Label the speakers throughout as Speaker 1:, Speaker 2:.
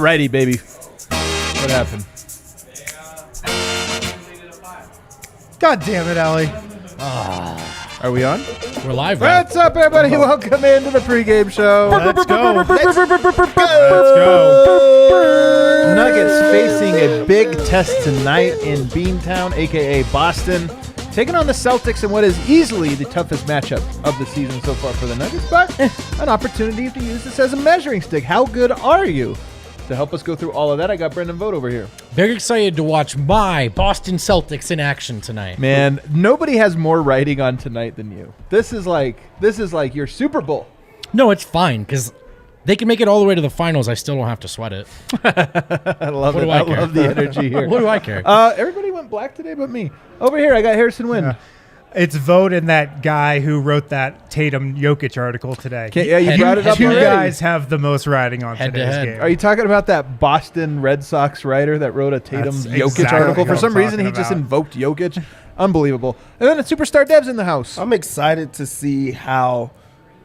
Speaker 1: Alrighty, baby. What happened?
Speaker 2: God damn it, Allie.
Speaker 1: Are we on?
Speaker 3: We're live, right?
Speaker 1: What's up, everybody? Welcome into the pregame show.
Speaker 2: Let's go.
Speaker 1: Let's
Speaker 2: go.
Speaker 1: Nuggets facing a big test tonight in Beantown, a.k.a. Boston, taking on the Celtics in what is easily the toughest matchup of the season so far for the Nuggets, but an opportunity to use this as a measuring stick. How good are you? To help us go through all of that, I got Brendan Vogt over here.
Speaker 3: Very excited to watch my Boston Celtics in action tonight.
Speaker 1: Man, nobody has more writing on tonight than you. This is like your Super Bowl.
Speaker 3: No, it's fine because they can make it all the way to the finals. I still don't have to sweat it.
Speaker 1: I love
Speaker 3: What
Speaker 1: it.
Speaker 3: do I
Speaker 1: I
Speaker 3: care?
Speaker 1: love the energy here.
Speaker 3: What do I care?
Speaker 1: Everybody went black today but me. Over here, I got Harrison Wind.
Speaker 2: Yeah. It's Vogt and that guy who wrote that Tatum Jokic article today.
Speaker 1: Okay, yeah, you
Speaker 3: Head-
Speaker 1: brought it up
Speaker 2: Two
Speaker 1: already.
Speaker 2: guys have the most riding on
Speaker 3: Head to
Speaker 2: today's
Speaker 3: head.
Speaker 2: game.
Speaker 1: Are you talking about that Boston Red Sox writer that wrote a Tatum
Speaker 2: That's
Speaker 1: Jokic
Speaker 2: exactly
Speaker 1: article? For
Speaker 2: what
Speaker 1: some
Speaker 2: I'm
Speaker 1: reason, he
Speaker 2: talking
Speaker 1: just
Speaker 2: about.
Speaker 1: invoked Jokic. Unbelievable. And then the Superstar Dev's in the house.
Speaker 4: I'm excited to see how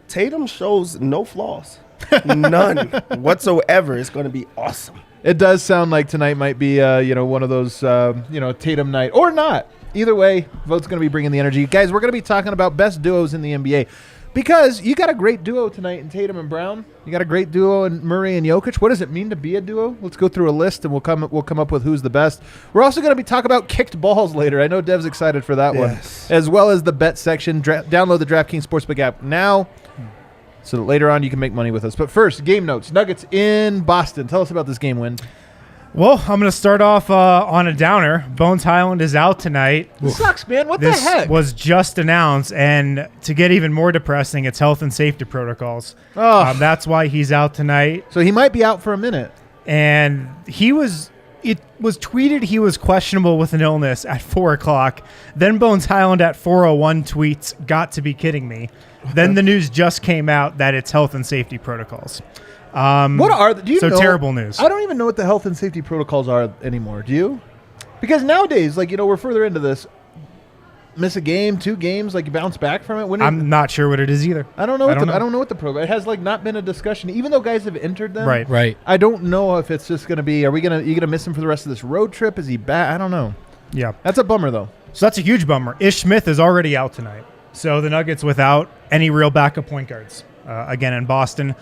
Speaker 4: Tatum shows no flaws. None whatsoever. It's going to be awesome.
Speaker 1: It does sound like tonight might be, one of those, Tatum night or not. Either way, Vogt's going to be bringing the energy. Guys, we're going to be talking about best duos in the NBA because you got a great duo tonight in Tatum and Brown. You got a great duo in Murray and Jokic. What does it mean to be a duo? Let's go through a list and we'll come up with who's the best. We're also going to be talking about kicked balls later. I know Dev's excited for that
Speaker 4: Yes.
Speaker 1: one, as well as the bet section. Download the DraftKings Sportsbook app now, so that later on you can make money with us. But first, game notes. Nuggets in Boston. Tell us about this game, Win.
Speaker 2: Well, I'm going to start off on a downer. Bones Highland is out tonight.
Speaker 1: This sucks, man. What
Speaker 2: This
Speaker 1: the heck?
Speaker 2: was just announced, and to get even more depressing, it's health and safety protocols.
Speaker 1: Oh.
Speaker 2: That's why he's out tonight.
Speaker 1: So he might be out for a minute.
Speaker 2: And it was tweeted he was questionable with an illness at 4 o'clock. Then Bones Highland at 4:01 tweets, "Got to be kidding me." Then the news just came out that it's health and safety protocols.
Speaker 1: What are do you
Speaker 2: so
Speaker 1: know?
Speaker 2: terrible news.
Speaker 1: I don't even know what the health and safety protocols are anymore. Do you? Because nowadays, we're further into this. Miss a game, 2 games, you bounce back from it. When
Speaker 2: I'm not sure what it is either.
Speaker 1: I don't know.
Speaker 2: I don't know.
Speaker 1: I don't know what the program. It has not been a discussion, even though guys have entered them.
Speaker 2: Right.
Speaker 3: Right.
Speaker 1: I don't know if it's just going to be. You gonna miss him for the rest of this road trip? Is he back? I don't know.
Speaker 2: Yeah.
Speaker 1: That's a bummer though.
Speaker 2: So that's a huge bummer. Ish Smith is already out tonight. So the Nuggets without any real backup point guards again in Boston.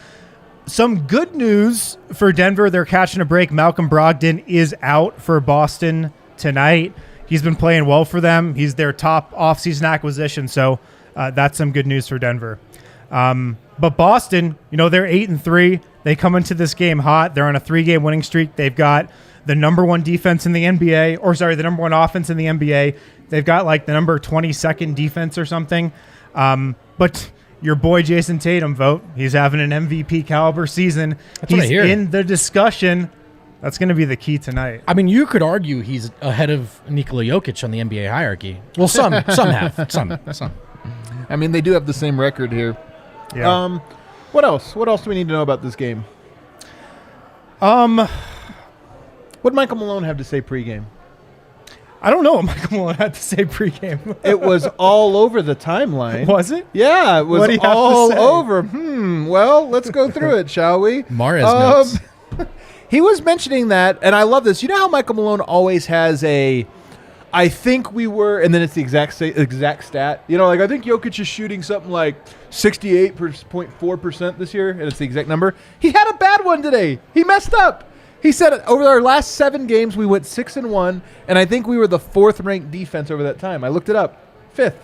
Speaker 2: Some good news for Denver. They're catching a break. Malcolm Brogdon is out for Boston tonight. He's been playing well for them. He's their top offseason acquisition. So that's some good news for Denver. But Boston, they're 8-3. They come into this game hot. They're on a 3-game winning streak. They've got the number 1 defense in the NBA, the number 1 offense in the NBA. They've got the number 22nd defense or something. But your boy Jason Tatum, Vogt, he's having an MVP caliber season.
Speaker 3: That's what I
Speaker 2: He's
Speaker 3: hear.
Speaker 2: in the discussion. That's going to be the key tonight.
Speaker 3: I mean, you could argue he's ahead of Nikola Jokic on the NBA hierarchy. Well, some have. Some.
Speaker 1: I mean, they do have the same record here.
Speaker 2: Yeah.
Speaker 1: What else? What else do we need to know about this game?
Speaker 2: Um,
Speaker 1: What did Michael Malone have to say pregame?
Speaker 2: I don't know what Michael Malone had to say pregame.
Speaker 1: It was all over the timeline.
Speaker 2: Was it?
Speaker 1: Yeah, it was
Speaker 2: What'd he have to
Speaker 1: all
Speaker 2: say?
Speaker 1: over. Well, let's go through it, shall we?
Speaker 3: Mahrez notes.
Speaker 1: He was mentioning that, and I love this. You know how Michael Malone always has I think we were, and then it's the exact stat. I think Jokic is shooting something like 68.4% this year, and it's the exact number. He had a bad one today. He messed up. He said over our last 7 games, we went 6-1, and I think we were the 4th ranked defense over that time. I looked it up. 5th.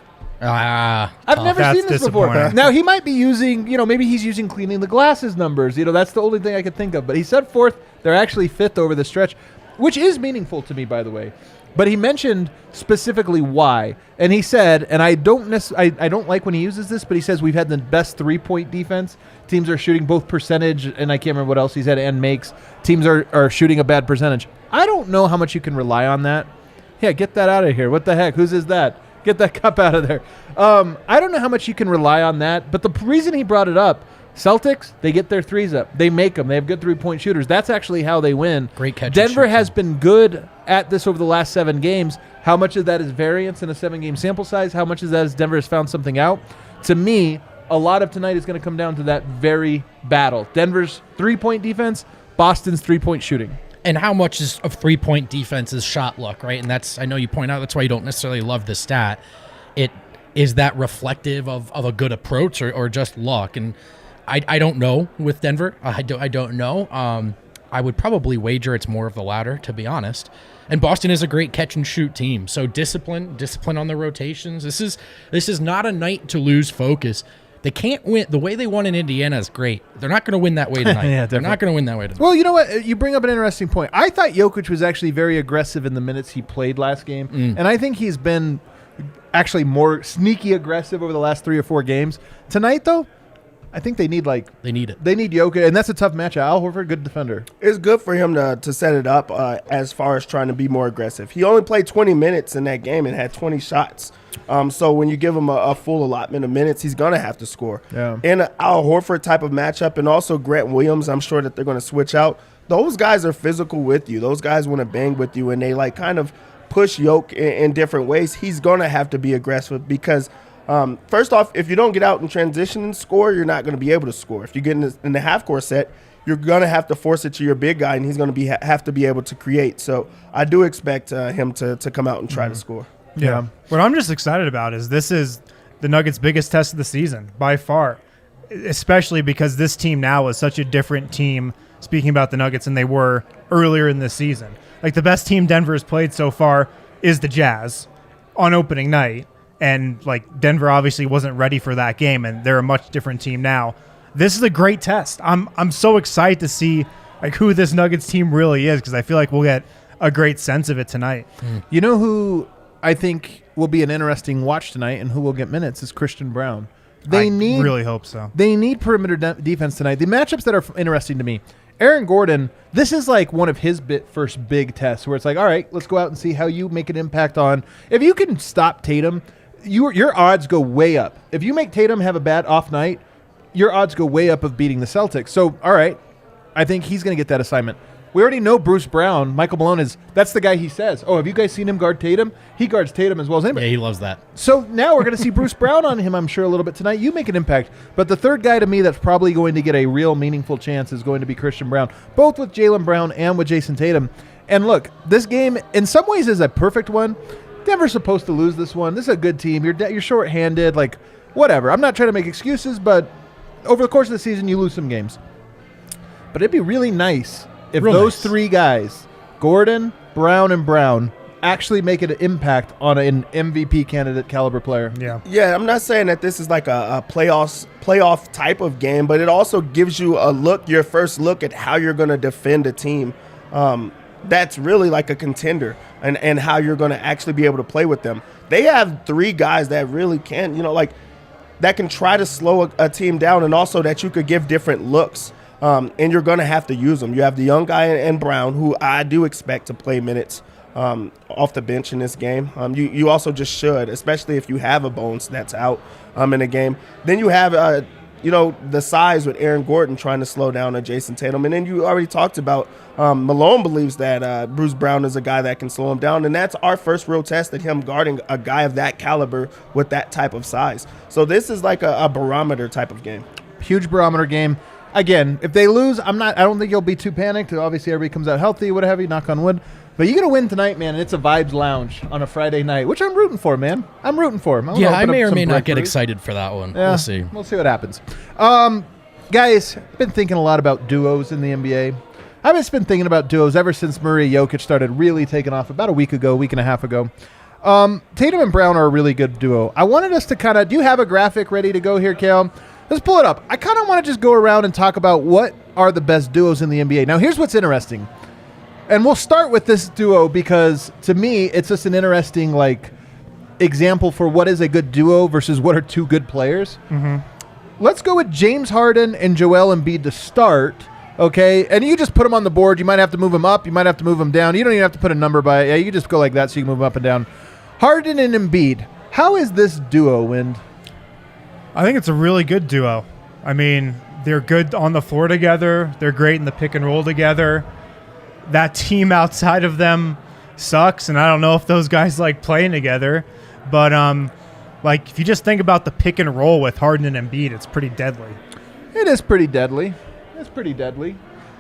Speaker 1: I've never
Speaker 2: That's
Speaker 1: seen this before.
Speaker 2: disappointing.
Speaker 1: Now, he might be using, maybe he's using cleaning the glasses numbers. That's the only thing I could think of. But he said 4th. They're actually 5th over the stretch, which is meaningful to me, by the way. But he mentioned specifically why. And he said, and I don't like when he uses this, but he says we've had the best 3-point defense. Teams are shooting both percentage, and I can't remember what else he said, and makes. Teams are shooting a bad percentage. I don't know how much you can rely on that. Yeah, get that out of here. What the heck? Whose is that? Get that cup out of there. I don't know how much you can rely on that, but the reason he brought it up, Celtics, they get their threes up. They make them. They have good 3-point shooters. That's actually how they win.
Speaker 3: Great catch and
Speaker 1: Denver
Speaker 3: shoot.
Speaker 1: has been good at this over the last 7 games. How much of that is variance in a 7-game sample size? How much of that is Denver has found something out? To me, a lot of tonight is going to come down to that very battle. Denver's 3-point defense Boston's 3-point shooting.
Speaker 3: And how much of 3-point defense is shot luck, right? And I know you point out, that's why you don't necessarily love the stat. Is that reflective of a good approach or just luck? And I don't know with Denver. I don't know. I would probably wager it's more of the latter, to be honest. And Boston is a great catch and shoot team. So discipline on the rotations. This is not a night to lose focus. They can't win. The way they won in Indiana is great. They're not going to win that way tonight.
Speaker 1: Yeah,
Speaker 3: they're not going to win that way tonight.
Speaker 1: Well, you know what? You bring up an interesting point. I thought Jokic was actually very aggressive in the minutes he played last game. And I think he's been actually more sneaky aggressive over the last 3 or 4 games. Tonight, though, I think they need
Speaker 3: it.
Speaker 1: They need Jokic, and that's a tough matchup. Al Horford, good defender.
Speaker 4: It's good for him to set it up as far as trying to be more aggressive. He only played 20 minutes in that game and had 20 shots. So when you give him a full allotment of minutes, he's going to have to score.
Speaker 1: Yeah.
Speaker 4: In an Al Horford type of matchup, and also Grant Williams, I'm sure that they're going to switch out. Those guys are physical with you. Those guys want to bang with you, and they kind of push Jokic in different ways. He's going to have to be aggressive because first off, if you don't get out in transition and score, you're not going to be able to score. If you get in the half-court set, you're going to have to force it to your big guy, and he's going to have to be able to create. So I do expect him to come out and try to score.
Speaker 2: Yeah. What I'm just excited about is this is the Nuggets' biggest test of the season by far, especially because this team now is such a different team, speaking about the Nuggets, than they were earlier in this season. Like, the best team Denver has played so far is the Jazz on opening night. And, Denver obviously wasn't ready for that game, and they're a much different team now. This is a great test. I'm so excited to see, who this Nuggets team really is, because I feel like we'll get a great sense of it tonight.
Speaker 1: You know who I think will be an interesting watch tonight and who will get minutes is Christian Brown.
Speaker 2: I really hope so.
Speaker 1: They need perimeter defense tonight. The matchups that are interesting to me, Aaron Gordon, this is one of his first big tests where it's all right, let's go out and see how you make an impact on. If you can stop Tatum, your odds go way up. If you make Tatum have a bad off night, your odds go way up of beating the Celtics. So, all right, I think he's going to get that assignment. We already know Bruce Brown. Michael Malone that's the guy he says, oh, have you guys seen him guard Tatum? He guards Tatum as well as anybody.
Speaker 3: Yeah, he loves that.
Speaker 1: So now we're going to see Bruce Brown on him, I'm sure, a little bit tonight. You make an impact. But the third guy to me that's probably going to get a real meaningful chance is going to be Christian Brown, both with Jaylen Brown and with Jason Tatum. And look, this game in some ways is a perfect one. Denver's supposed to lose this one. This is a good team. You're shorthanded, whatever. I'm not trying to make excuses, but over the course of the season, you lose some games. But it'd be really nice if those three guys, Gordon, Brown, and Brown, actually make an impact on an MVP candidate caliber player.
Speaker 4: Yeah, I'm not saying that this is a playoff type of game, but it also gives you your first look at how you're going to defend a team that's really a contender and how you're going to actually be able to play with them. They have 3 guys that really can, that can try to slow a team down, and also that you could give different looks. And you're going to have to use them. You have the young guy in Brown, who I do expect to play minutes off the bench in this game. You also just should, especially if you have a Bones that's out in a game. Then you have, the size with Aaron Gordon trying to slow down Jason Tatum. And then you already talked about Malone believes that Bruce Brown is a guy that can slow him down. And that's our first real test at him guarding a guy of that caliber with that type of size. So this is a barometer type of game.
Speaker 1: Huge barometer game. Again, if they lose, I don't think you'll be too panicked. Obviously, everybody comes out healthy, what have you, knock on wood. But you're going to win tonight, man, and it's a Vibes Lounge on a Friday night, which I'm rooting for, man. I'm rooting for him.
Speaker 3: I may or may not get excited for that one.
Speaker 1: Yeah,
Speaker 3: we'll see.
Speaker 1: We'll see what happens. Guys, I've been thinking a lot about duos in the NBA. I've just been thinking about duos ever since Murray Jokic started really taking off about a week and a half ago. Tatum and Brown are a really good duo. I wanted us to do you have a graphic ready to go here, Kale? Let's pull it up. I kind of want to just go around and talk about what are the best duos in the NBA. Now, here's what's interesting. And we'll start with this duo because, to me, it's just an interesting, example for what is a good duo versus what are 2 good players.
Speaker 2: Mm-hmm.
Speaker 1: Let's go with James Harden and Joel Embiid to start, okay? And you just put them on the board. You might have to move them up. You might have to move them down. You don't even have to put a number by it. Yeah, you can just go like that so you can move them up and down. Harden and Embiid. How is this duo, Wind?
Speaker 2: I think it's a really good duo. I mean, they're good on the floor together. They're great in the pick and roll together. That team outside of them sucks, and I don't know if those guys like playing together. But if you just think about the pick and roll with Harden and Embiid, it's pretty deadly.
Speaker 1: It is pretty deadly. It's pretty deadly.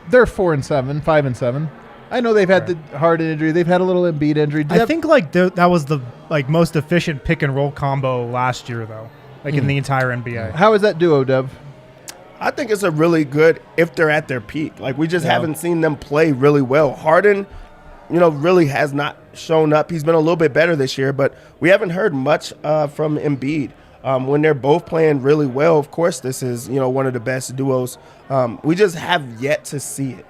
Speaker 1: They're 4-7, 5-7. I know they've had the Harden injury. They've had a little Embiid injury.
Speaker 2: I think like that was the like most efficient pick and roll combo last year though, like in the entire NBA.
Speaker 1: How is that duo, Dev?
Speaker 4: I think it's a really good if they're at their peak. Like, we just haven't seen them play really well. Harden, really has not shown up. He's been a little bit better this year, but we haven't heard much from Embiid. When they're both playing really well, of course, this is, one of the best duos. We just have yet to see it.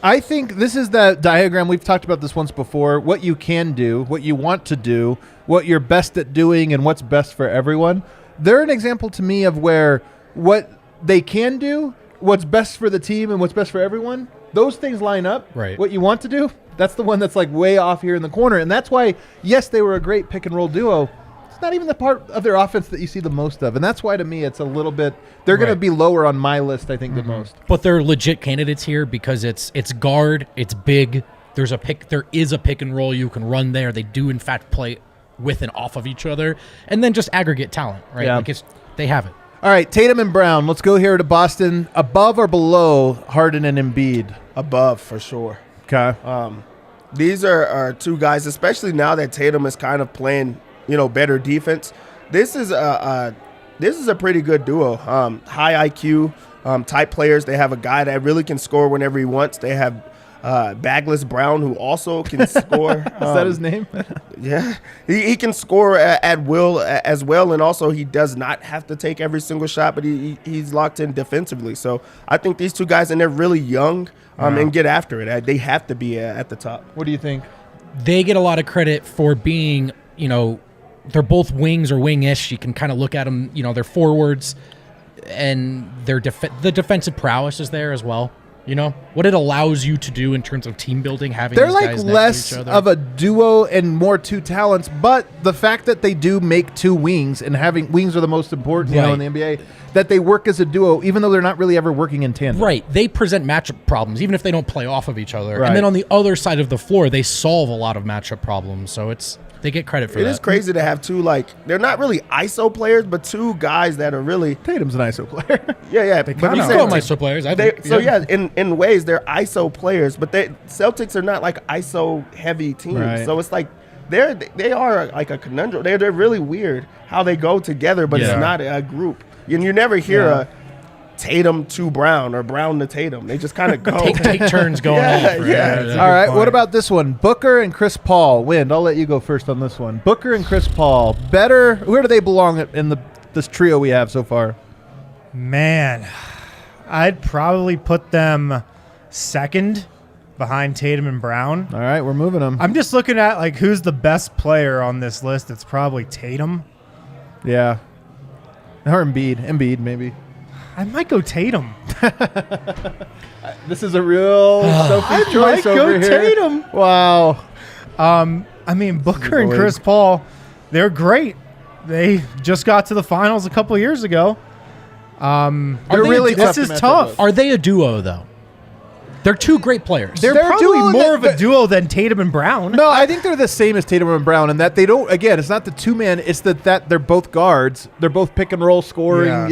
Speaker 1: I think this is the diagram. We've talked about this once before. What you can do, what you want to do, what you're best at doing, and what's best for everyone. They're an example to me of where what they can do, what's best for the team, and what's best for everyone. Those things line up.
Speaker 3: Right.
Speaker 1: What you want to do, that's the one that's like way off here in the corner. And that's why, yes, they were a great pick and roll duo. It's not even the part of their offense that you see the most of. And that's why, to me, it's a little bit, they're going to be lower on my list, I think, the most.
Speaker 3: But they're legit candidates here because it's guard, it's big. There is a pick and roll you can run there. They do in fact play with and off of each other, and then just aggregate talent, right?
Speaker 1: Yeah.
Speaker 3: Like they have it.
Speaker 1: All right, Tatum and Brown. Let's go here to Boston. Above or below Harden and Embiid?
Speaker 4: Above, for sure.
Speaker 1: Okay.
Speaker 4: These are two guys, especially now that Tatum is kind of playing, better defense. This is a pretty good duo. High IQ type players. They have a guy that really can score whenever he wants. They have Bagless Brown, who also can score.
Speaker 1: Is that his name?
Speaker 4: Yeah, he can score at will as well, and also he does not have to take every single shot, but he's locked in defensively. So I think these two guys, and they're really young, and get after it. They have to be at the top.
Speaker 1: What do you think?
Speaker 3: They get a lot of credit for being, they're both wings or wing-ish. You can kind of look at them, they're forwards, and the defensive prowess is there as well. What it allows you to do in terms of team building, having
Speaker 1: they're
Speaker 3: these
Speaker 1: like
Speaker 3: guys
Speaker 1: less
Speaker 3: next to each other.
Speaker 1: of a duo and more two talents, but the fact that they do make two wings and having wings are the most important, in the NBA, that they work as a duo, even though they're not really ever working in tandem.
Speaker 3: Right. They present matchup problems, even if they don't play off of each other.
Speaker 1: Right.
Speaker 3: And then on the other side of the floor, they solve a lot of matchup problems. So they get credit for that.
Speaker 4: It is crazy to have two, they're not really ISO players, but two guys that are really.
Speaker 1: Tatum's an ISO player.
Speaker 4: Yeah.
Speaker 3: You can call them ISO players.
Speaker 4: In ways, they're ISO players, but Celtics are not like ISO heavy teams.
Speaker 1: Right.
Speaker 4: So it's like they are like a conundrum. They're really weird how they go together, but it's not a group. And you never hear a Tatum to Brown or Brown to Tatum. They just kind of go.
Speaker 3: take turns going off. Right?
Speaker 4: Yeah.
Speaker 1: All right, what about this one? Booker and Chris Paul. Wind, I'll let you go first on this one. Booker and Chris Paul. Better, where do they belong in this trio we have so far?
Speaker 2: Man, I'd probably put them second behind Tatum and Brown.
Speaker 1: All right, we're moving them.
Speaker 2: I'm just looking at who's the best player on this list. It's probably Tatum.
Speaker 1: Yeah. Or Embiid maybe.
Speaker 2: I might go Tatum.
Speaker 1: This is a real Sophie's choice
Speaker 2: might go
Speaker 1: over here.
Speaker 2: Tatum.
Speaker 1: Wow.
Speaker 2: Booker and Chris Paul, they're great. They just got to the finals a couple years ago. This is tough.
Speaker 3: Are they a duo, though? They're two great players.
Speaker 2: They're probably more of a duo than Tatum and Brown.
Speaker 1: No, I think they're the same as Tatum and Brown in that they don't, again, it's not the two-man, it's that they're both guards. They're both pick and roll scoring,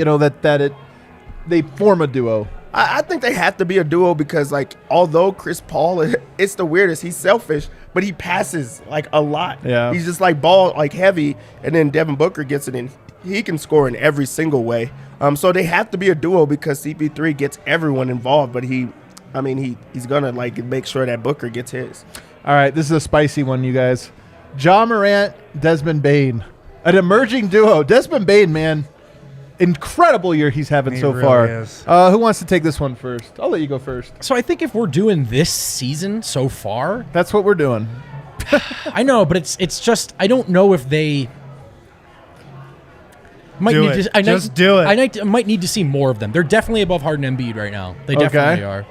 Speaker 1: they form a duo.
Speaker 4: I think they have to be a duo because, although Chris Paul, it's the weirdest. He's selfish, but he passes, a lot.
Speaker 1: Yeah.
Speaker 4: He's just, ball, heavy, and then Devin Booker gets it in. He can score in every single way. So they have to be a duo because CP3 gets everyone involved, but he's going to, make sure that Booker gets his.
Speaker 1: All right, this is a spicy one, you guys. Ja Morant, Desmond Bane. An emerging duo. Desmond Bane, man. Incredible year he's having so
Speaker 2: really
Speaker 1: far.
Speaker 2: is.
Speaker 1: Who wants to take this one first? I'll let you go first.
Speaker 3: So I think if we're doing this season so far,
Speaker 1: That's what we're doing.
Speaker 3: I know, but it's just I don't know if they might
Speaker 2: Do
Speaker 3: need
Speaker 2: it.
Speaker 3: to. I might need to see more of them. They're definitely above Harden and Embiid right now. They definitely are.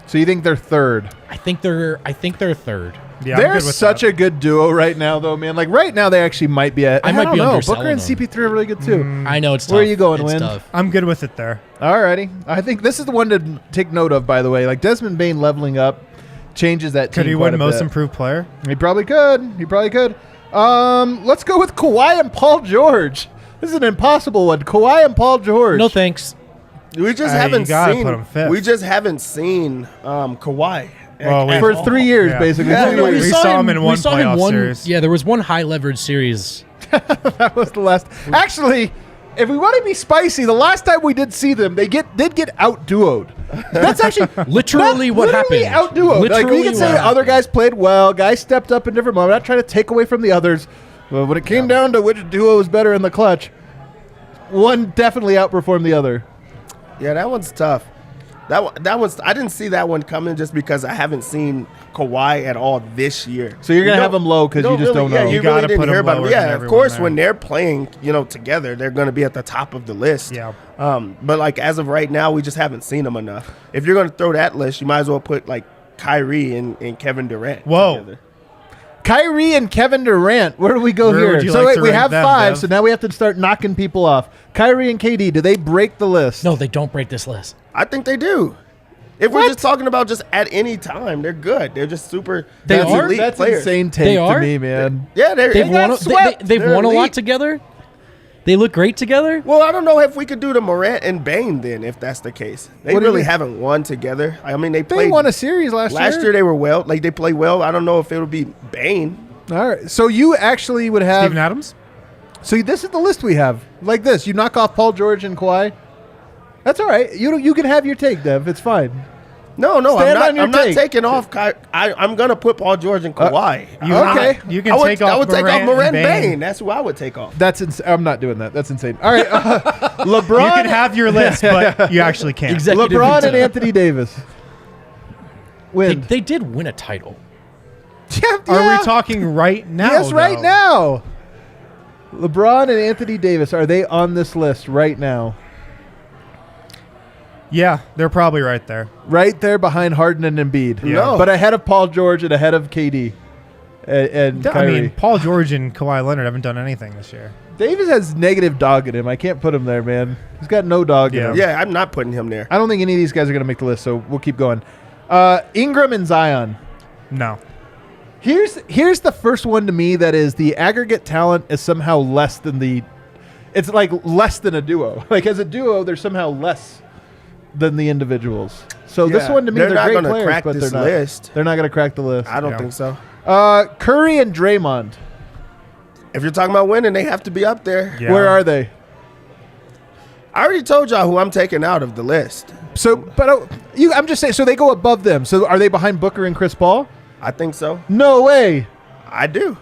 Speaker 1: So you think they're third?
Speaker 3: I think they're third.
Speaker 2: Yeah, I'm
Speaker 1: They're
Speaker 2: good with
Speaker 1: such
Speaker 2: that.
Speaker 1: a good duo right now, though, man. Right now, they actually might be at.
Speaker 3: I might
Speaker 1: don't
Speaker 3: be
Speaker 1: know.
Speaker 3: underselling
Speaker 1: Booker and
Speaker 3: them.
Speaker 1: CP3 are really good too.
Speaker 3: I know it's tough.
Speaker 1: Where are you going,
Speaker 3: It's
Speaker 1: Win?
Speaker 3: tough.
Speaker 2: I'm good with it there.
Speaker 1: Alrighty. I think this is the one to take note of, by the way. Desmond Bane leveling up changes that team.
Speaker 2: Could he
Speaker 1: quite
Speaker 2: win
Speaker 1: a
Speaker 2: Most
Speaker 1: bit.
Speaker 2: Improved Player?
Speaker 1: He probably could. Let's go with Kawhi and Paul George. This is an impossible one. Kawhi and Paul George.
Speaker 3: No thanks.
Speaker 4: We just
Speaker 2: You
Speaker 4: haven't
Speaker 2: gotta
Speaker 4: seen.
Speaker 2: put him fifth.
Speaker 4: We just haven't seen Kawhi.
Speaker 2: Well,
Speaker 4: at
Speaker 1: For
Speaker 4: all.
Speaker 1: 3 years,
Speaker 2: Yeah.
Speaker 1: basically.
Speaker 4: Yeah,
Speaker 1: 3
Speaker 4: no,
Speaker 1: years.
Speaker 2: we saw him in one playoff series.
Speaker 3: Yeah, there was one high leverage series.
Speaker 1: That was the last. Actually, if we want to be spicy, the last time we did see them, they did get out-duoed. That's actually
Speaker 3: Literally what
Speaker 1: literally
Speaker 3: happened.
Speaker 1: out-duoed. Like, we
Speaker 3: Literally
Speaker 1: can
Speaker 3: what
Speaker 1: say
Speaker 3: happened.
Speaker 1: other guys played well, guys stepped up in different moments. I'm not trying to take away from the others, but when it came down to which duo was better in the clutch, one definitely outperformed the other.
Speaker 4: Yeah, that one's tough. That one's. I didn't see that one coming just because I haven't seen Kawhi at all this year.
Speaker 1: So you're gonna have them low because you just don't know.
Speaker 4: Yeah, you
Speaker 2: You
Speaker 4: really
Speaker 2: gotta
Speaker 4: didn't
Speaker 2: put
Speaker 4: hear
Speaker 2: them
Speaker 4: about
Speaker 2: lower
Speaker 4: them. Yeah,
Speaker 2: than
Speaker 4: of
Speaker 2: everyone
Speaker 4: course,
Speaker 2: there.
Speaker 4: when they're playing, together, they're going to be at the top of the list.
Speaker 2: Yeah.
Speaker 4: But like as of right now, we just haven't seen them enough. If you're going to throw that list, you might as well put like Kyrie and Kevin Durant.
Speaker 2: Whoa.
Speaker 4: Together.
Speaker 1: Kyrie and Kevin Durant. Where do we go
Speaker 2: Where
Speaker 1: here?
Speaker 2: would you
Speaker 1: So
Speaker 2: like
Speaker 1: wait,
Speaker 2: to
Speaker 1: we
Speaker 2: rank
Speaker 1: have
Speaker 2: them,
Speaker 1: 5,
Speaker 2: Dev?
Speaker 1: so now we have to start knocking people off. Kyrie and KD, do they break the list?
Speaker 3: No, they don't break this list.
Speaker 4: I think they do. If
Speaker 1: What?
Speaker 4: we're just talking about just at any time, they're good. They're just super.
Speaker 3: They
Speaker 4: that's
Speaker 3: are?
Speaker 4: elite
Speaker 1: That's
Speaker 4: players.
Speaker 1: insane take
Speaker 3: They
Speaker 1: to
Speaker 3: are?
Speaker 1: me, man.
Speaker 4: Yeah,
Speaker 3: They've
Speaker 4: they
Speaker 3: won.
Speaker 4: got swept.
Speaker 3: They've
Speaker 4: They're
Speaker 3: won a lot
Speaker 4: elite.
Speaker 3: together. They look great together.
Speaker 4: Well, I don't know if we could do the Morant and Bane then, if that's the case. They
Speaker 1: What do you
Speaker 4: really
Speaker 1: mean?
Speaker 4: haven't won together. I mean, they
Speaker 1: They
Speaker 4: played
Speaker 1: won a series last year.
Speaker 4: last year. They were well, like they play well. I don't know if it'll be Bane.
Speaker 1: All right. So you actually would have.
Speaker 2: Steven Adams?
Speaker 1: So this is the list we have. Like this, you knock off Paul George and Kawhi. That's all right. You can have your take, Dev. It's fine.
Speaker 4: No,
Speaker 1: Stand on
Speaker 4: I'm
Speaker 1: your
Speaker 4: not
Speaker 1: take.
Speaker 4: taking off. I'm gonna put Paul George and Kawhi.
Speaker 1: Okay.
Speaker 2: You can
Speaker 4: I would
Speaker 2: take off
Speaker 4: I would take off
Speaker 2: Morant
Speaker 4: Morant
Speaker 2: and
Speaker 4: and
Speaker 2: Bane.
Speaker 4: Bane. That's who I would take off.
Speaker 1: I'm not doing that. That's insane. All right. LeBron.
Speaker 2: You can have your list, but you actually can't.
Speaker 3: Executive
Speaker 1: LeBron
Speaker 3: veto.
Speaker 1: and Anthony Davis. Win.
Speaker 3: They did win a title.
Speaker 2: Are we talking right now?
Speaker 1: Yes, right
Speaker 2: though?
Speaker 1: now. LeBron and Anthony Davis, are they on this list right now?
Speaker 2: Yeah, they're probably right there.
Speaker 1: Right there behind Harden and Embiid.
Speaker 2: Yeah.
Speaker 4: No.
Speaker 1: But ahead of Paul George and ahead of KD and
Speaker 2: I
Speaker 1: Kyrie.
Speaker 2: mean, Paul George and Kawhi Leonard haven't done anything this year.
Speaker 1: Davis has negative dog in him. I can't put him there, man. He's got no dog in
Speaker 2: Yeah.
Speaker 1: him.
Speaker 4: Yeah, I'm not putting him there.
Speaker 1: I don't think any of these guys are going to make the list, so we'll keep going. Ingram and Zion.
Speaker 2: No.
Speaker 1: Here's the first one to me that is the aggregate talent is somehow less than the. It's like less than a duo. Like as a duo, they're somehow less than the individuals. So this
Speaker 4: Yeah,
Speaker 1: one to me,
Speaker 4: they're
Speaker 1: they're
Speaker 4: not
Speaker 1: great
Speaker 4: gonna
Speaker 1: players,
Speaker 4: crack
Speaker 1: but
Speaker 4: this
Speaker 1: they're not.
Speaker 4: list.
Speaker 1: They're not going to crack the list.
Speaker 4: I don't
Speaker 2: Yeah.
Speaker 4: think so.
Speaker 1: Curry and Draymond.
Speaker 4: If you're talking about winning, they have to be up there.
Speaker 2: Yeah.
Speaker 1: Where are they?
Speaker 4: I already told y'all who I'm taking out of the list.
Speaker 1: So, but I'm just saying. So they go above them. So are they behind Booker and Chris Paul?
Speaker 4: I think so.
Speaker 1: No way.
Speaker 4: I do.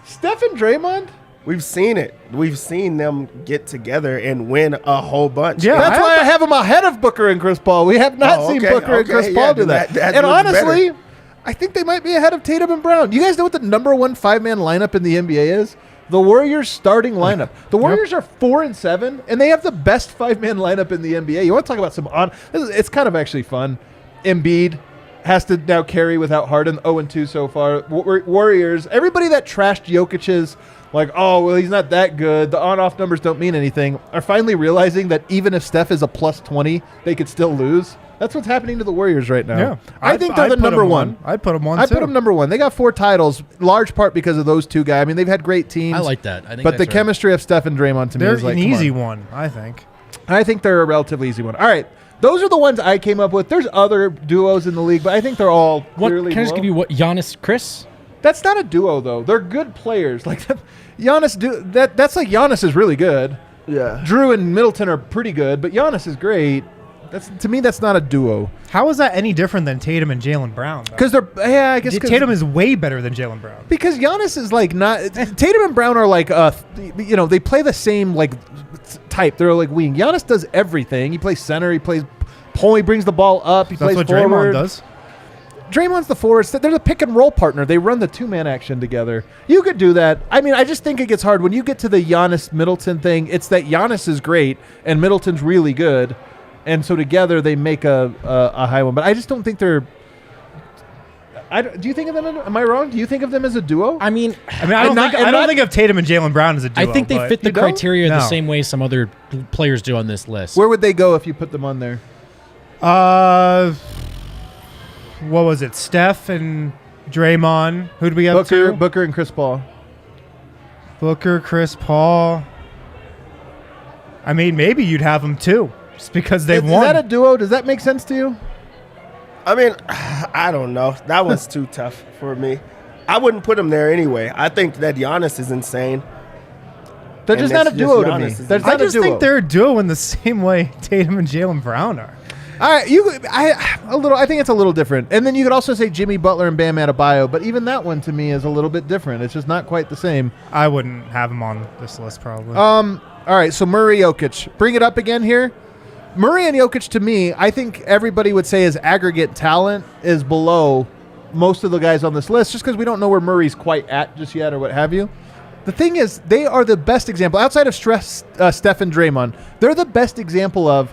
Speaker 1: Steph and Draymond.
Speaker 4: We've seen it. We've seen them get together and win a whole bunch.
Speaker 2: Yeah.
Speaker 1: That's why I have them ahead of Booker and Chris Paul. We have not
Speaker 4: Oh,
Speaker 1: seen
Speaker 4: okay,
Speaker 1: Booker and
Speaker 4: okay,
Speaker 1: Chris
Speaker 4: yeah,
Speaker 1: Paul do
Speaker 4: then
Speaker 1: that.
Speaker 4: that
Speaker 1: And
Speaker 4: looks
Speaker 1: honestly,
Speaker 4: better.
Speaker 1: I think they might be ahead of Tatum and Brown. You guys know what the number one 5-man lineup in the NBA is? The Warriors starting lineup. The Warriors are 4-7, and they have the best 5-man lineup in the NBA. You want to talk about some it's kind of actually fun. Embiid has to now carry without Harden, 0-2 so far. Warriors, everybody that trashed Jokic's, like, oh, well, he's not that good, the on-off numbers don't mean anything, are finally realizing that even if Steph is a plus 20, they could still lose. That's what's happening to the Warriors right now.
Speaker 2: Yeah.
Speaker 1: I think they're the
Speaker 2: put
Speaker 1: number
Speaker 2: them
Speaker 1: one.
Speaker 2: I'd put them one,
Speaker 1: I
Speaker 2: too.
Speaker 1: put them number one. They got 4 titles, large part because of those two guys. I mean, they've had great teams.
Speaker 3: I like that. I think
Speaker 1: But the
Speaker 3: that's right.
Speaker 1: chemistry of Steph and Draymond to me
Speaker 2: They're
Speaker 1: is like,
Speaker 2: an
Speaker 1: come
Speaker 2: easy
Speaker 1: on.
Speaker 2: one, I think.
Speaker 1: I think they're a relatively easy one. All right. Those are the ones I came up with. There's other duos in the league, but I think they're all clearly
Speaker 3: Can I just
Speaker 1: below.
Speaker 3: give you what Giannis, Chris?
Speaker 1: That's not a duo, though. They're good players. Like Giannis, that's like Giannis is really good.
Speaker 4: Yeah.
Speaker 1: Drew and Middleton are pretty good, but Giannis is great. To me, that's not a duo.
Speaker 2: How is that any different than Tatum and Jalen Brown? though?
Speaker 1: Because I guess 'cause-
Speaker 2: Tatum is way better than Jalen Brown.
Speaker 1: Because Giannis is like not Tatum and Brown are like they play the same like type. They're like wing. Giannis does everything. He plays center. He plays pull. He brings the ball up. He
Speaker 2: That's
Speaker 1: plays
Speaker 2: what
Speaker 1: forward.
Speaker 2: Draymond does.
Speaker 1: Draymond's the forward. They're the pick and roll partner. They run the 2-man action together. You could do that. I mean, I just think it gets hard when you get to the Giannis Middleton thing. It's that Giannis is great and Middleton's really good, and so together they make a high one. But I just don't think they're. Do you think of them? Am I wrong? Do you think of them as a duo?
Speaker 3: I mean,
Speaker 2: I don't think of Tatum and Jalen Brown as a duo.
Speaker 3: I think they
Speaker 2: but-
Speaker 3: fit the
Speaker 1: You don't?
Speaker 3: criteria the
Speaker 2: No.
Speaker 3: same way some other players do on this list.
Speaker 1: Where would they go if you put them on there?
Speaker 2: What was it? Steph and Draymond. Who'd we have to?
Speaker 1: Booker and Chris Paul.
Speaker 2: Booker, Chris Paul. I mean, maybe you'd have them too. Just because they've
Speaker 1: Is
Speaker 2: won.
Speaker 1: that a duo? Does that make sense to you?
Speaker 4: I mean, I don't know. That one's too tough for me. I wouldn't put him there anyway. I think that Giannis is insane.
Speaker 1: They're
Speaker 4: And
Speaker 1: just not a
Speaker 4: it's
Speaker 1: duo to
Speaker 4: Giannis
Speaker 1: me.
Speaker 4: is-
Speaker 1: There's
Speaker 2: I
Speaker 1: not a
Speaker 2: just
Speaker 1: duo.
Speaker 2: think they're a duo in the same way Tatum and Jaylen Brown are.
Speaker 1: All right, I think it's a little different. And then you could also say Jimmy Butler and Bam Adebayo, but even that one to me is a little bit different. It's just not quite the same.
Speaker 2: I wouldn't have him on this list probably.
Speaker 1: All right, so Murray, Jokic. Bring it up again here. Murray and Jokic, to me, I think everybody would say his aggregate talent is below most of the guys on this list just because we don't know where Murray's quite at just yet or what have you. The thing is, they are the best example. Outside of Steph and Draymond, they're the best example of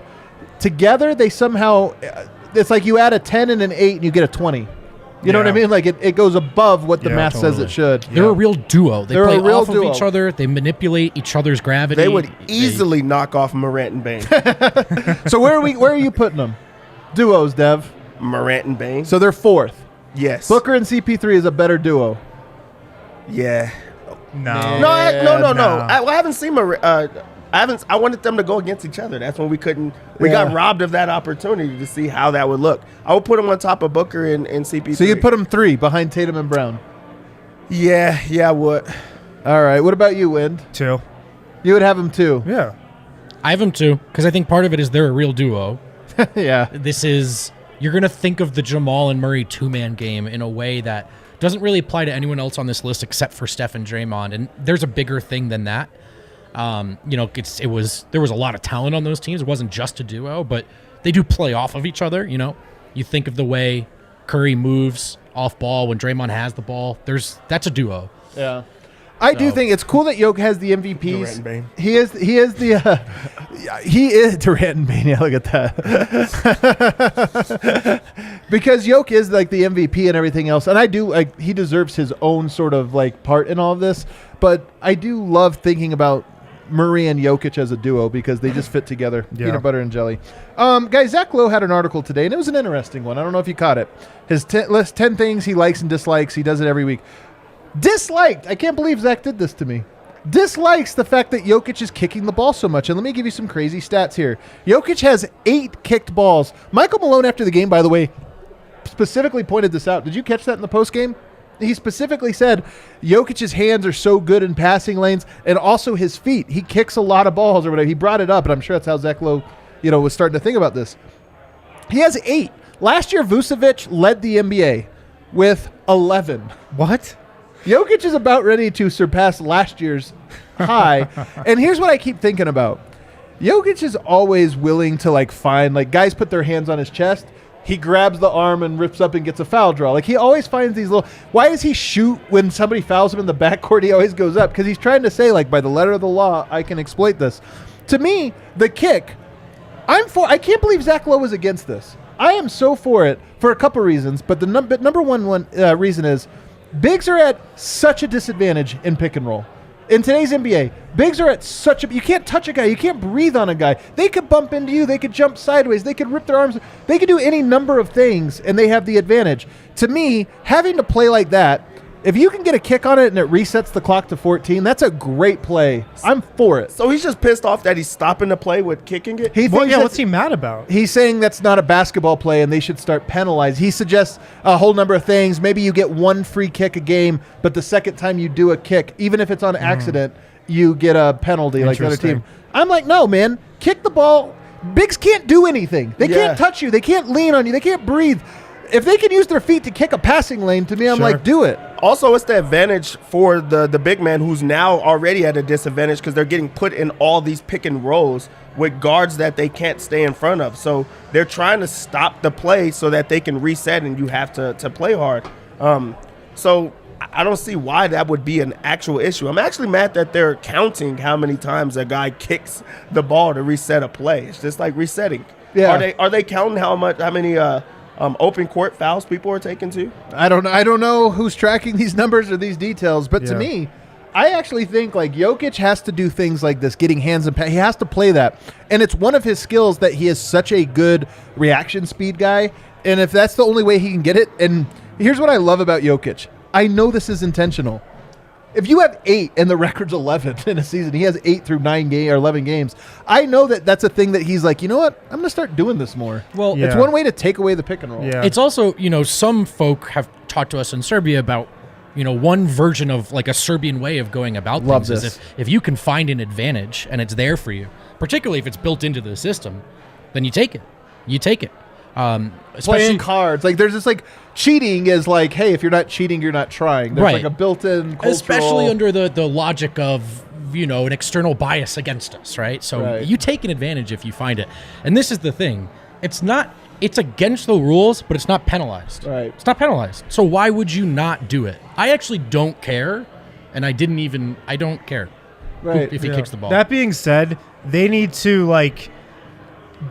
Speaker 1: together they somehow it's like you add a 10 and an 8 and you get a 20. You know what I mean? Like it goes above what the math says it should.
Speaker 3: They're a real duo. They
Speaker 1: They're
Speaker 3: play
Speaker 1: a real
Speaker 3: off
Speaker 1: duo.
Speaker 3: of each other. They manipulate each other's gravity.
Speaker 4: They would easily knock off Morant and Bane.
Speaker 1: So where are you putting them? Duos, Dev.
Speaker 4: Morant and Bane.
Speaker 1: So they're fourth.
Speaker 4: Yes.
Speaker 1: Booker and CP3 is a better duo.
Speaker 4: Yeah.
Speaker 2: no.
Speaker 4: No.
Speaker 2: no.
Speaker 4: I haven't seen I wanted them to go against each other. That's when we couldn't. We
Speaker 1: Yeah.
Speaker 4: got robbed of that opportunity to see how that would look. I would put them on top of Booker and CP3.
Speaker 1: So you'd put them 3 behind Tatum and Brown.
Speaker 4: Yeah, I would.
Speaker 1: All right. What about you, Wind?
Speaker 2: 2.
Speaker 1: You would have them 2.
Speaker 2: Yeah.
Speaker 3: I have them too because I think part of it is they're a real duo.
Speaker 1: Yeah.
Speaker 3: You're going to think of the Jamal and Murray two-man game in a way that doesn't really apply to anyone else on this list except for Steph and Draymond. And there's a bigger thing than that. There was a lot of talent on those teams. It wasn't just a duo, but they do play off of each other. You think of the way Curry moves off ball when Draymond has the ball. That's a duo.
Speaker 1: Yeah. I do think it's cool that Jokic has the MVPs.
Speaker 4: Durant and Bane.
Speaker 1: He is Durant and Bane. Yeah, look at that. Because Jokic is like the MVP and everything else, and he deserves his own sort of like part in all of this. But I do love thinking about Murray and Jokic as a duo because they just fit together.
Speaker 2: Yeah.
Speaker 1: Peanut butter and jelly. Guys, Zach Lowe had an article today, and it was an interesting one. I don't know if you caught it. His list 10 things he likes and dislikes. He does it every week. Disliked. I can't believe Zach did this to me. Dislikes the fact that Jokic is kicking the ball so much. And let me give you some crazy stats here. Jokic has 8 kicked balls. Michael Malone, after the game, by the way, specifically pointed this out. Did you catch that in the postgame? He specifically said Jokic's hands are so good in passing lanes and also his feet. He kicks a lot of balls or whatever. He brought it up, and I'm sure that's how Zach Lowe, was starting to think about this. He has 8. Last year, Vucevic led the NBA with 11.
Speaker 2: What?
Speaker 1: Jokic is about ready to surpass last year's high. And here's what I keep thinking about. Jokic is always willing to find guys put their hands on his chest. He grabs the arm and rips up and gets a foul draw. He always finds these little. Why does he shoot when somebody fouls him in the backcourt? He always goes up because he's trying to say by the letter of the law, I can exploit this. To me, the kick. I can't believe Zach Lowe is against this. I am so for it for a couple reasons, but the number one reason is bigs are at such a disadvantage in pick and roll. In today's NBA, bigs are at you can't touch a guy. You can't breathe on a guy. They could bump into you. They could jump sideways. They could rip their arms. They could do any number of things, and they have the advantage. To me, having to play like that, if you can get a kick on it and it resets the clock to 14, that's a great play. I'm for it.
Speaker 4: So he's just pissed off that he's stopping the play with kicking it?
Speaker 2: What's he mad about?
Speaker 1: He's saying that's not a basketball play and they should start penalized. He suggests a whole number of things. Maybe you get 1 free kick a game, but the second time you do a kick, even if it's on accident, you get a penalty like the other team. I'm like, no, man. Kick the ball. Bigs can't do anything. They can't touch you. They can't lean on you. They can't breathe. If they can use their feet to kick a passing lane, to me, I'm like, do it.
Speaker 4: Also, it's the advantage for the big man who's now already at a disadvantage because they're getting put in all these pick and rolls with guards that they can't stay in front of. So they're trying to stop the play so that they can reset and you have to play hard. So I don't see why that would be an actual issue. I'm actually mad that they're counting how many times a guy kicks the ball to reset a play. It's just like resetting.
Speaker 1: Yeah.
Speaker 4: Are they counting how many open court fouls people are taking too?
Speaker 1: I don't know who's tracking these numbers or these details, but to me, I actually think Jokic has to do things like this, getting hands and he has to play that, and it's one of his skills that he is such a good reaction speed guy, and if that's the only way he can get it, and here's what I love about Jokic. I know this is intentional. if you have 8 and the record's 11 in a season, he has 8 through 9 or 11 games. I know that that's a thing that he's like, you know what? I'm going to start doing this more.
Speaker 3: Well,
Speaker 1: it's one way to take away the pick and roll.
Speaker 2: Yeah.
Speaker 3: It's also, some folk have talked to us in Serbia about, one version of like a Serbian way of going about
Speaker 1: Love
Speaker 3: things
Speaker 1: this.
Speaker 3: is if you can find an advantage and it's there for you, particularly if it's built into the system, then you take it. You take it.
Speaker 1: Playing cards. Like, there's this, like, cheating is like, hey, if you're not cheating, you're not trying. There's,
Speaker 3: Right.
Speaker 1: like, a built-in cultural...
Speaker 3: Especially under the logic of, an external bias against us, right? So
Speaker 1: Right.
Speaker 3: you take an advantage if you find it. And this is the thing. It's against the rules, but it's not penalized.
Speaker 1: Right.
Speaker 3: It's not penalized. So why would you not do it? I actually don't care, and I don't care
Speaker 1: Right.
Speaker 3: if he kicks the ball.
Speaker 2: That being said, they need to like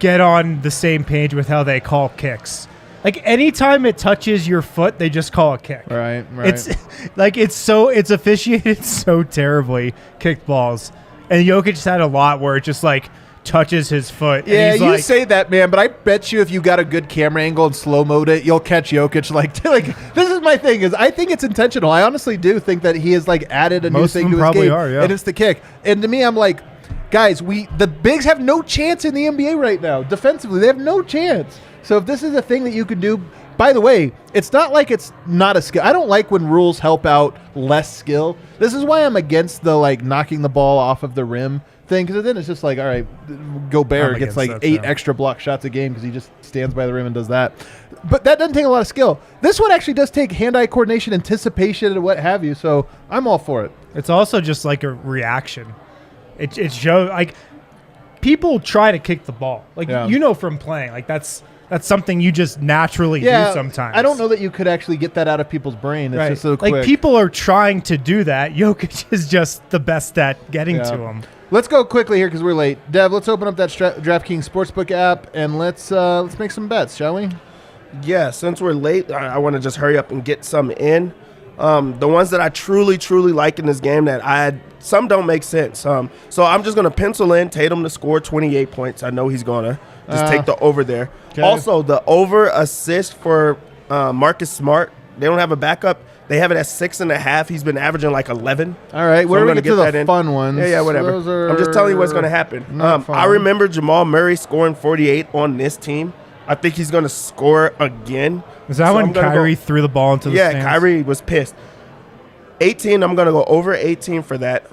Speaker 2: get on the same page with how they call kicks. Like anytime it touches your foot, they just call a kick.
Speaker 1: Right.
Speaker 2: It's like it's officiated so terribly, kicked balls. And Jokic had a lot where it just like touches his foot.
Speaker 1: Yeah,
Speaker 2: and he's
Speaker 1: you
Speaker 2: like,
Speaker 1: say that, man, but I bet you if you got a good camera angle and slow-moed it, you'll catch Jokic. Like, this is my thing, is I think it's intentional. I honestly do think that he has, like, added a
Speaker 2: Most
Speaker 1: new thing
Speaker 2: of
Speaker 1: to
Speaker 2: them
Speaker 1: his
Speaker 2: probably
Speaker 1: game,
Speaker 2: are, yeah.
Speaker 1: and it's the kick. And to me, I'm like, guys, the bigs have no chance in the NBA right now. Defensively, they have no chance. So if this is a thing that you can do, by the way, it's not like it's not a skill. I don't like when rules help out less skill. This is why I'm against the, like, knocking the ball off of the rim thing, because then it's just like, all right, Gobert
Speaker 2: I'm
Speaker 1: gets like
Speaker 2: against that,
Speaker 1: 8
Speaker 2: too.
Speaker 1: extra block shots a game because he just stands by the rim and does that. But that doesn't take a lot of skill. This one actually does take hand-eye coordination, anticipation, and what have you. So I'm all for it.
Speaker 2: it's also just like a reaction. It shows like people try to kick the ball. Like
Speaker 1: Yeah.
Speaker 2: from playing. Like that's something you just naturally do sometimes.
Speaker 1: I don't know that you could actually get that out of people's brain. It's
Speaker 2: Right.
Speaker 1: just so quick.
Speaker 2: Like people are trying to do that. Jokic is just the best at getting to him.
Speaker 1: Let's go quickly here because we're late. Dev, let's open up that DraftKings Sportsbook app and let's make some bets, shall we?
Speaker 4: Yeah, since we're late, I want to just hurry up and get some in. The ones that I truly, truly like in this game some don't make sense. So I'm just going to pencil in Tatum to score 28 points. I know he's going to just take the over there.
Speaker 1: Okay.
Speaker 4: Also, the over assist for Marcus Smart, they don't have a backup. They have it at 6.5. He's been averaging like 11.
Speaker 1: All right,
Speaker 4: So
Speaker 1: where
Speaker 4: I'm
Speaker 1: do we
Speaker 4: gonna
Speaker 1: get to
Speaker 4: that
Speaker 1: the
Speaker 4: in.
Speaker 1: fun ones?
Speaker 4: Yeah, whatever.
Speaker 1: Those are
Speaker 4: I'm just telling you what's going to happen.
Speaker 1: not fun.
Speaker 4: I remember Jamal Murray scoring 48 on this team. I think he's going to score again.
Speaker 2: Is that
Speaker 4: So
Speaker 2: when
Speaker 4: I'm gonna
Speaker 2: Kyrie threw the ball into the stands?
Speaker 4: Kyrie was pissed. 18, I'm going to go over 18 for that.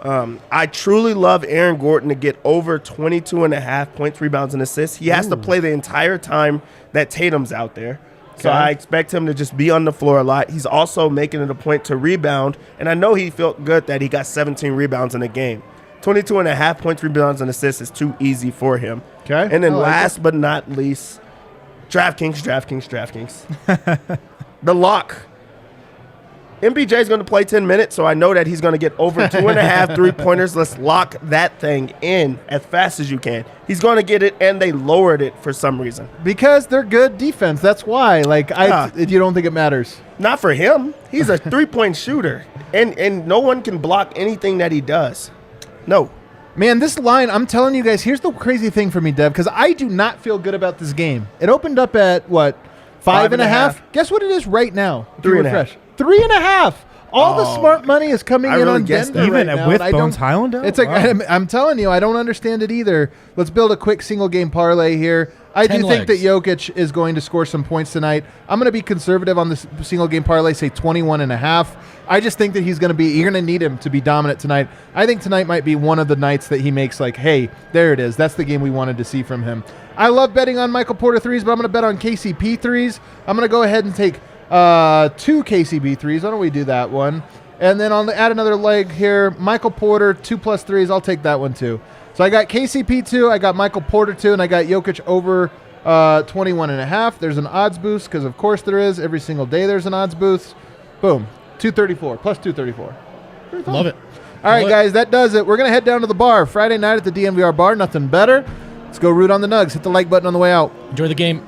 Speaker 4: I truly love Aaron Gordon to get over 22.5 points, rebounds, and assists. He has to play the entire time that Tatum's out there. So
Speaker 1: Okay.
Speaker 4: I expect him to just be on the floor a lot. He's also making it a point to rebound, and I know he felt good that he got 17 rebounds in a game. 22.5 points, rebounds, and assists is too easy for him.
Speaker 1: Okay.
Speaker 4: And then
Speaker 1: I like
Speaker 4: last but not least, DraftKings. The lock. MPJ is going to play 10 minutes, so I know that he's going to get over 2.5 three-pointers. Let's lock that thing in as fast as you can. He's going to get it, and they lowered it for some reason.
Speaker 1: Because they're good defense. That's why. Like, you don't think it matters.
Speaker 4: Not for him. He's a three-point shooter, and no one can block anything that he does. No.
Speaker 1: Man, this line, I'm telling you guys, here's the crazy thing for me, Dev, because I do not feel good about this game. It opened up at, what, 5.5? Guess what it is right now?
Speaker 4: 3.5.
Speaker 1: 3.5. All the smart money is coming
Speaker 4: I
Speaker 1: in
Speaker 4: really
Speaker 1: on
Speaker 4: guessed
Speaker 1: Denver
Speaker 4: that.
Speaker 2: Even
Speaker 1: right now,
Speaker 2: with
Speaker 1: and I
Speaker 2: Bones
Speaker 1: don't-
Speaker 2: Highland out?
Speaker 1: It's like
Speaker 2: Wow.
Speaker 1: I'm telling you, I don't understand it either. Let's build a quick single game parlay here. I do
Speaker 3: 10
Speaker 1: think that
Speaker 3: legs.
Speaker 1: Jokic is going to score some points tonight. I'm going to be conservative on this single game parlay, say 21.5. I just think that you're going to need him to be dominant tonight. I think tonight might be one of the nights that he makes like, hey, there it is. That's the game we wanted to see from him. I love betting on Michael Porter threes, but I'm going to bet on KCP threes. I'm going to go ahead and take 2 KCB threes. Why don't we do that one? And then I'll add another leg here. Michael Porter, 2+ threes. I'll take that one too. So I got KCP 2, I got Michael Porter 2, and I got Jokic over 21.5. There's an odds boost because, of course, there is. Every single day there's an odds boost. Boom. 234, plus 234. Pretty fun.
Speaker 3: Love it.
Speaker 1: All right,
Speaker 3: Love it.
Speaker 1: guys, that does it. We're going to head down to the bar Friday night at the DNVR Bar. Nothing better. Let's go root on the Nugs. Hit the like button on the way out.
Speaker 3: Enjoy the game.